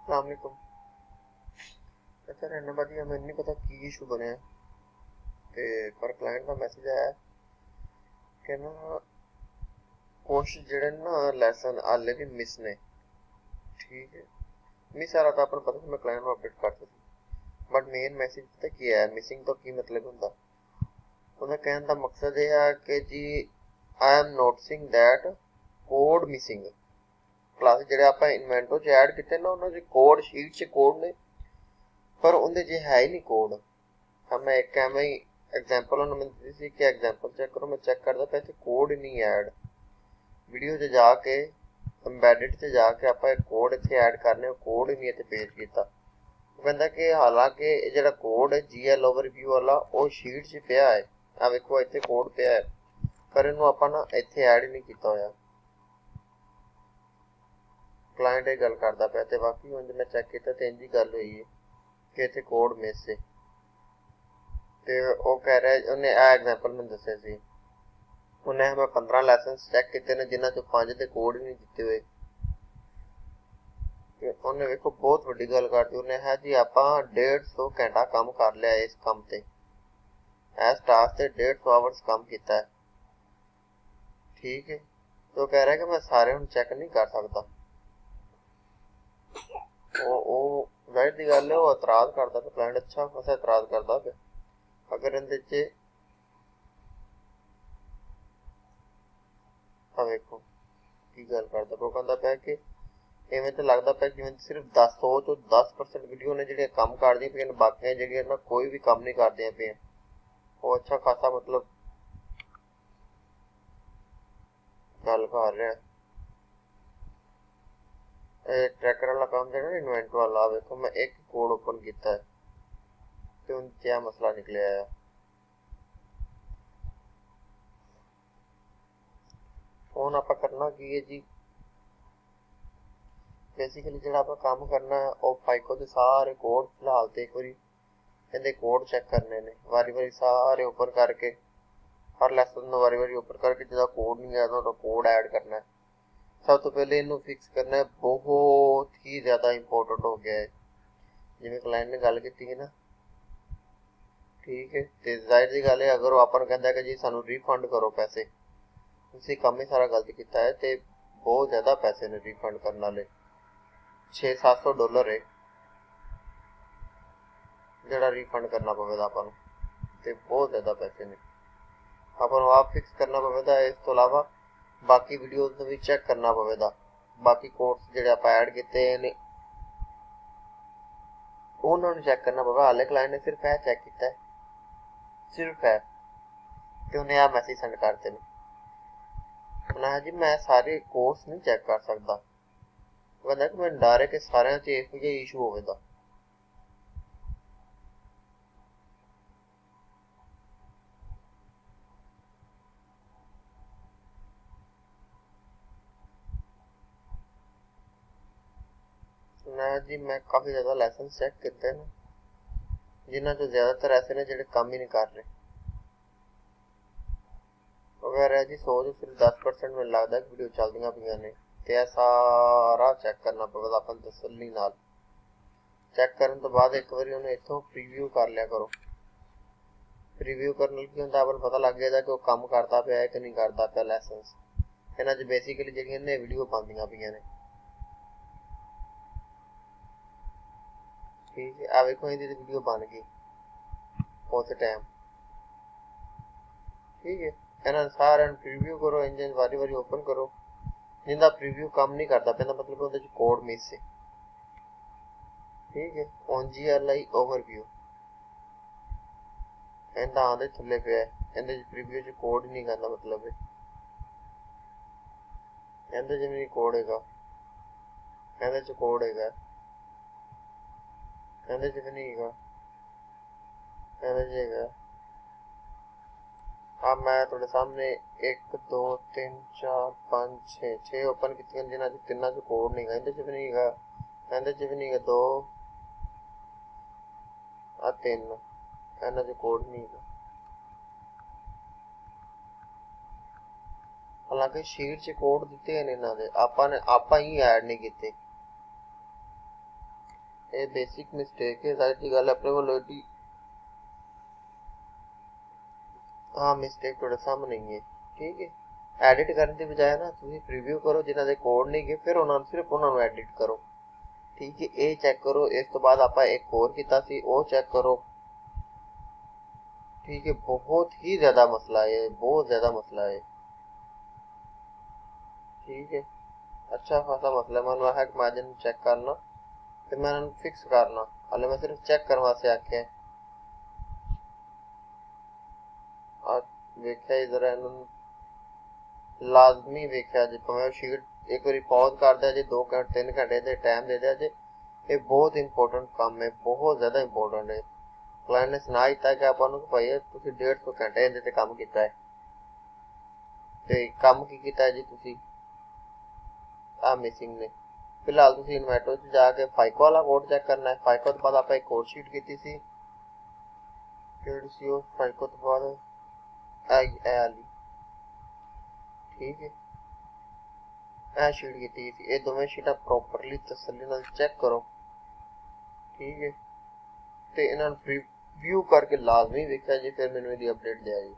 अस्सलामुअलैकुम। अच्छा रहना भाजी, हमें नहीं पता की इशू बनया ते पर क्लाइंट का मैसेज आया कि ना कुछ जेह्ड़े ना लैसन हाले भी मिस ने। ठीक है, मिस आ रहा था अपन पता मैं क्लाइंट को अपडेट करता सी, बट मेन मैसेज पता की है मिसिंग तो की मतलब ਹੁੰਦਾ। ਉਹਦਾ ਕਹਿਣ ਦਾ ਮਕਸਦ ਇਹ ਹੈ ਕਿ ਜੀ I am noticing that code missing. Class ਜਿਹੜੇ ਆਪਾਂ ਇਨਵੈਂਟੋ 'ਚ ਐਡ ਕੀਤੇ ਨਾ ਉਹਨਾਂ 'ਚ ਕੋਡ ਸ਼ੀਟ 'ਚ ਕੋਡ ਨੇ ਪਰ ਉਹਦੇ 'ਚ ਹੈ ਹੀ ਨਹੀਂ ਕੋਡ। ਹਾਂ ਮੈਂ ਇੱਕ ਐਵੇਂ ਹੀ ਐਗਜ਼ਾਮਪਲ ਉਹਨੂੰ ਮੈਂ ਦਿੱਤੀ ਸੀ ਕਿ ਐਗਜ਼ਾਮਪਲ ਚੈੱਕ ਕਰੋ, ਮੈਂ ਚੈੱਕ ਕਰਦਾ ਪਿਆ ਇੱਥੇ ਕੋਡ ਹੀ ਨਹੀਂ ਐਡ। ਵੀਡੀਓ 'ਚ ਜਾ ਕੇ ਐਮਬੈਡਡ 'ਚ ਜਾ ਕੇ ਆਪਾਂ ਕੋਡ ਇੱਥੇ ਐਡ ਕਰਨੇ, ਉਹ ਕੋਡ ਹੀ ਨਹੀਂ ਇੱਥੇ ਪੇਜ ਕੀਤਾ। ਉਹ ਕਹਿੰਦਾ ਕਿ ਹਾਲਾਂਕਿ ਇਹ ਜਿਹੜਾ ਕੋਡ ਹੈ GL ਓਵਰਵਿਊ ਵਾਲਾ ਉਹ ਸ਼ੀਟ 'ਚ ਪਿਆ ਹੈ, ਆ ਵੇਖੋ ਇੱਥੇ ਕੋਡ ਪਿਆ ਹੈ, ਪਰ ਇਹਨੂੰ ਆਪਾਂ ਨਾ ਇੱਥੇ ਐਡ ਹੀ ਨਹੀਂ ਕੀਤਾ ਹੋਇਆ। ਕਲਾਇੰਟ ਇਹ ਗੱਲ ਕਰਦਾ ਪਿਆ ਤੇ ਬਾਕੀ ਹੁਣ ਜੇ ਮੈਂ ਚੈੱਕ ਕੀਤਾ ਤੇ ਇੰਝ ਹੀ ਗੱਲ ਹੋਈ ਹੈ ਕਿ ਇੱਥੇ ਕੋਡ ਮਿਸ ਹੈ। ਤੇ ਉਹ ਕਹਿ ਰਿਹਾ ਉਹਨੇ ਇਹ ਐਗਜ਼ਾਮਪਲ ਮੈਨੂੰ ਦੱਸਿਆ ਸੀ, ਉਹਨੇ ਮੈਂ 15 ਲੈਸਨਸ ਚੈੱਕ ਕੀਤੇ ਨੇ ਜਿਨ੍ਹਾਂ 'ਚੋਂ 5 ਦੇ ਕੋਡ ਹੀ ਨਹੀਂ ਦਿੱਤੇ ਹੋਏ। ਤੇ ਉਹਨੇ ਵੇਖੋ ਬਹੁਤ ਵੱਡੀ ਗੱਲ ਕਰਤੀ, ਉਹਨੇ ਹੈ ਜੀ ਆਪਾਂ 150 ਘੰਟਾ ਕੰਮ ਕਰ ਲਿਆ ਇਸ ਕੰਮ ਤੇ, ਇਸ ਟਾਸਕ ਤੇ 150 ਆਵਰਸ ਕੰਮ ਕੀਤਾ ਹੈ। ਠੀਕ ਹੈ, ਤੇ ਉਹ ਕਹਿ ਰਿਹਾ ਕਿ ਮੈਂ ਸਾਰੇ ਹੁਣ ਚੈੱਕ ਨਹੀਂ ਕਰ ਸਕਦਾ। ਉਹ ਜ਼ਾਹਿਰ ਦੀ ਗੱਲ ਹੈ ਉਹ ਇਤਰਾਜ਼ ਕਰਦਾ ਪਿਆ, ਕਲਾਇੰਟ ਅੱਛਾ ਖਾਸਾ ਇਤਰਾਜ਼ ਕਰਦਾ ਪਿਆ। ਅਗਰ ਇਹਦੇ 'ਚ ਆ ਵੇਖੋ ਕੀ ਗੱਲ ਕਰਦਾ ਪਿਆ, ਉਹ ਕਹਿੰਦਾ ਪਿਆ ਕਿ ਇਵੇਂ ਤਾਂ ਲੱਗਦਾ ਪਿਆ ਜਿਵੇਂ ਸਿਰਫ 100 ਚੋਂ 10% ਵੀਡੀਓ ਨੇ ਜਿਹੜੀਆਂ ਕੰਮ ਕਰਦੀਆਂ ਪਈਆਂ ਨੇ, ਬਾਕੀਆਂ ਜਿਹੜੀਆਂ ਨਾ ਕੋਈ ਵੀ ਕੰਮ ਨਹੀਂ ਕਰਦੀਆਂ ਪਈਆਂ। ਉਹ ਅੱਛਾ ਖਾਸਾ ਮਤਲਬ ਗੱਲ ਕਰ ਰਿਹਾ। ਇਹ ਟਰੈਕਰ ਵਾਲਾ ਕੰਮ ਜਿਹੜਾ ਨਾ ਇਨਵੈਂਟ ਵਾਲਾ, ਵੇਖੋ ਮੈਂ ਇੱਕ ਕੋਡ ਓਪਨ ਕੀਤਾ ਹੈ ਤੇ ਉਹਦੇ 'ਚ ਇਹ ਮਸਲਾ ਨਿਕਲਿਆ ਆ। ਹੁਣ ਆਪਾਂ ਕਰਨਾ ਕੀ ਹੈ ਜੀ, ਬੇਸਿਕਲੀ ਜਿਹੜਾ ਆਪਾਂ ਕੰਮ ਕਰਨਾ ਉਹ ਫਾਈਕੋ ਦੇ ਸਾਰੇ ਕੋਡ ਫਿਲਹਾਲ ਤੇ ਇੱਕ ਵਾਰੀ ਇਹਦੇ ਕੋਡ ਚੈੱਕ ਕਰਨੇ ਨੇ, ਵਾਰੀ ਵਾਰੀ ਸਾਰੇ ਓਪਨ ਕਰਕੇ ਹਰ ਲੈਸਨ ਨੂੰ ਵਾਰੀ ਵਾਰੀ ਓਪਨ ਕਰਕੇ ਜਿਹਦਾ ਕੋਡ ਨਹੀਂ ਆਇਆ ਉਹਦਾ ਕੋਡ ਐਡ ਕਰਨਾ ਹੈ। ਸਭ ਤੋਂ ਪਹਿਲੇ ਇਹਨੂੰ ਫਿਕਸ ਕਰਨਾ ਹੈ, ਬਹੁਤ ਹੀ ਜ਼ਿਆਦਾ ਇੰਪੋਰਟੈਂਟ ਹੋ ਗਿਆ ਹੈ। ਜਿਵੇਂ ਕਲਾਇੰਟ ਨੇ ਗੱਲ ਕੀਤੀ ਹੈ ਨਾ, ਠੀਕ ਹੈ, ਤੇ ਜ਼ਾਹਿਰ ਦੀ ਗੱਲ ਹੈ ਅਗਰ ਉਹ ਆਪਾਂ ਨੂੰ ਕਹਿੰਦਾ ਕਿ ਜੀ ਸਾਨੂੰ ਰੀਫੰਡ ਕਰੋ ਪੈਸੇ, ਤੁਸੀਂ ਕੰਮ ਹੀ ਸਾਰਾ ਗਲਤ ਕੀਤਾ ਹੈ ਤੇ ਬਹੁਤ ਜ਼ਿਆਦਾ ਪੈਸੇ ਨੇ ਰੀਫੰਡ ਕਰਨ ਵਾਲੇ, $600-700 ਹੈ ਜਿਹੜਾ ਰੀਫੰਡ ਕਰਨਾ ਪਵੇਗਾ ਆਪਾਂ ਨੂੰ, ਤੇ ਬਹੁਤ ਜ਼ਿਆਦਾ ਪੈਸੇ ਨੇ। ਆਪਾਂ ਨੂੰ ਆਪ ਫਿਕਸ ਕਰਨਾ ਪਵੇਗਾ। ਇਸ ਤੋਂ ਇਲਾਵਾ ਬਾਕੀ ਵੀਡੀਓਜ਼ ਨੂੰ ਵੀ ਚੈੱਕ ਕਰਨਾ ਪਵੇਗਾ, ਬਾਕੀ ਕੋਰਸ ਜਿਹੜੇ ਆਪਾਂ ਐਡ ਕੀਤੇ ਨੇ ਉਹਨਾਂ ਨੂੰ ਚੈੱਕ ਕਰਨਾ ਪਵੇਗਾ। ਹਾਲੇ ਕਲਾਇੰਟ ਨੇ ਸਿਰਫ ਇਹ ਚੈੱਕ ਕੀਤਾ ਹੈ, ਸਿਰਫ ਹੈ, ਤੇ ਉਹਨੇ ਆਹ ਮੈਸੇਜ ਸੈਂਡ ਕਰਤੇ ਨੇ, ਉਹਨਾਂ ਜੀ ਮੈਂ ਸਾਰੇ ਕੋਰਸ ਨਹੀਂ ਚੈੱਕ ਕਰ ਸਕਦਾ। ਉਹ ਕਹਿੰਦਾ ਕਿ ਮੈਨੂੰ ਡਰ ਹੈ ਕਿ ਸਾਰਿਆਂ 'ਚ ਇਹੋ ਜਿਹਾ ਇਸ਼ੂ ਹੋਵੇਗਾ। ਜੀ ਮੈਂ ਕਾਫੀ ਜ਼ਿਆਦਾ ਲੈਸਨ ਚੈੱਕ ਕੀਤੇ ਨੇ ਜਿਨ੍ਹਾਂ 'ਚੋਂ ਜ਼ਿਆਦਾਤਰ ਐਸੇ ਨੇ ਜਿਹੜੇ ਕੰਮ ਹੀ ਨਹੀਂ ਕਰ ਰਹੇ। ਵਗੈਰਾ ਜੀ 100 'ਚੋਂ ਸਿਰਫ 10% ਮੈਨੂੰ ਲੱਗਦਾ ਕਿ ਵੀਡੀਓ ਚੱਲਦੀਆਂ ਪਈਆਂ ਨੇ, ਤੇ ਇਹ ਸਾਰਾ ਚੈੱਕ ਕਰਨਾ ਪਵੇਗਾ ਆਪਾਂ ਨੂੰ ਤਸੱਲੀ ਨਾਲ। ਚੈੱਕ ਕਰਨ ਤੋਂ ਬਾਅਦ ਇੱਕ ਵਾਰੀ ਉਹਨੂੰ ਇੱਥੋਂ ਪ੍ਰੀਵਿਊ ਕਰ ਲਿਆ ਕਰੋ। ਪ੍ਰੀਵਿਊ ਕਰਨ ਨਾਲ ਕੀ ਹੁੰਦਾ, ਆਪਾਂ ਨੂੰ ਪਤਾ ਲੱਗ ਜਾਂਦਾ ਕਿ ਉਹ ਕੰਮ ਕਰਦਾ ਪਿਆ ਹੈ ਕਿ ਨਹੀਂ ਕਰਦਾ ਪਿਆ ਲੈਸਨਸ। ਇਹਨਾਂ 'ਚ ਬੇਸਿਕਲੀ ਜਿਹੜੀਆਂ ਨੇ ਵੀਡੀਓ ਪਾਉਂਦੀਆਂ ਪਈਆਂ ਨੇ। ਠੀਕ ਹੈ, ਆ ਵੇਖੋ ਇਹਦੀ ਵੀਡੀਓ ਬਣ ਗਈ ਉਸ ਟਾਈਮ। ਠੀਕ ਹੈ, ਇਹਨਾਂ ਸਾਰਿਆਂ ਨੂੰ ਪ੍ਰੀਵਿਊ ਕਰੋ, ਇੰਜਨ ਵਾਰੀ ਵਾਰੀ ਓਪਨ ਕਰੋ। ਜਿੰਦਾ ਪ੍ਰੀਵਿਊ ਕੰਮ ਨਹੀਂ ਕਰਦਾ ਪੈਂਦਾ ਮਤਲਬ ਉਹਦੇ 'ਚ ਕੋਡ ਮਿਸ ਹੈ। ਠੀਕ ਹੈ, ਔਨ GLI ਓਵਰਵਿਊ ਇਹਦਾ ਆਂਦੇ ਥੱਲੇ ਪਿਆ, ਇਹਦੇ 'ਚ ਪ੍ਰੀਵਿਊ 'ਚ ਕੋਡ ਨਹੀਂ ਕਰਦਾ ਮਤਲਬ ਇਹਦੇ 'ਚ ਵੀ ਕੋਡ ਹੈਗਾ, ਇਹਦੇ 'ਚ ਕੋਡ ਹੈਗਾ, ਇਹਦੇ 'ਚ ਵੀ ਨਹੀਂ ਹੈਗਾ, ਇਹਦੇ 'ਚ ਹੈਗਾ। अब मैं थोड़े सामने 1 2 3 4 5 6 ओपन कीतियां जिन्हां च तिन्नां च कोड नहीं गा, इहदे च भी नहीं गा, इहदे च भी नहीं गा, 2 आ 3 इन्हां च कोड नहीं गा। हालांकि शीट च कोड दिते ने इन्हां दे, आपां ही ऐड नहीं कीते। ਇਹ ਬੇਸਿਕ ਮਿਸਟੇਕ ਹੈ ਸਾਰੀ ਗੱਲ ਆਪਣੇ ਵੱਲੋਂ ਏਡੀ ਹਾਂ ਮਿਸਟੇਕ ਤੁਹਾਡੇ ਸਾਹਮਣੇ ਹੀ ਹੈ ਠੀਕ ਹੈ। ਐਡਿਟ ਕਰਨ ਦੀ ਬਜਾਏ ਨਾ ਤੁਸੀਂ ਪ੍ਰੀਵਿਊ ਕਰੋ ਜਿਨ੍ਹਾਂ ਦੇ ਕੋਡ ਨਹੀਂ ਗਏ, ਫਿਰ ਉਹਨਾਂ ਨੂੰ ਸਿਰਫ ਉਹਨਾਂ ਨੂੰ ਐਡਿਟ ਕਰੋ ਠੀਕ ਹੈ। ਇਹ ਚੈੱਕ ਕਰੋ। ਇਸ ਤੋਂ ਬਾਅਦ ਆਪਾਂ ਇੱਕ ਹੋਰ ਕੀਤਾ ਸੀ ਉਹ ਚੈੱਕ ਕਰੋ ਠੀਕ ਹੈ। ਬਹੁਤ ਹੀ ਜ਼ਿਆਦਾ ਮਸਲਾ ਹੈ, ਬਹੁਤ ਜ਼ਿਆਦਾ ਮਸਲਾ ਹੈ ਠੀਕ ਹੈ। अच्छा खासा मसला है। मैं है कि मैं जिन चेक करना फिर मैं फिक्स करना हाले मैं सिर्फ चेक करने वास्ते आख्या वेख्या इधर लाजमी वेख्या जी भावें शीट एक बारी पॉज कर दिया जी 2 घंटे 3 घंटे दे टाइम दे दिया जी। ये बहुत इंपॉर्टेंट काम है, बहुत ज़्यादा इंपॉर्टेंट है। क्लाइंट ने सुना दिता कि आपको भाई तुसीं 150 घंटे इहदे ते काम कीता है ते काम की कीता है जी तुसीं आ मिसिंग ने। फिलहाल तुसीं इन्वेटो च जाके फाइको वाला कोड चेक करना है। फाइको तो बाद आप एक कोड शीट की सी किहड़ी सी ओह फाइको तो बाद ए वाली ठीक है ए शीट की सी। ये दोवें शीटां प्रॉपरली तसल्ली नाल चेक करो ठीक है ते इन्हां नूं रिव्यू करके लाजमी वेखिया जी फिर मैनूं इहदी अपडेट दिया जी।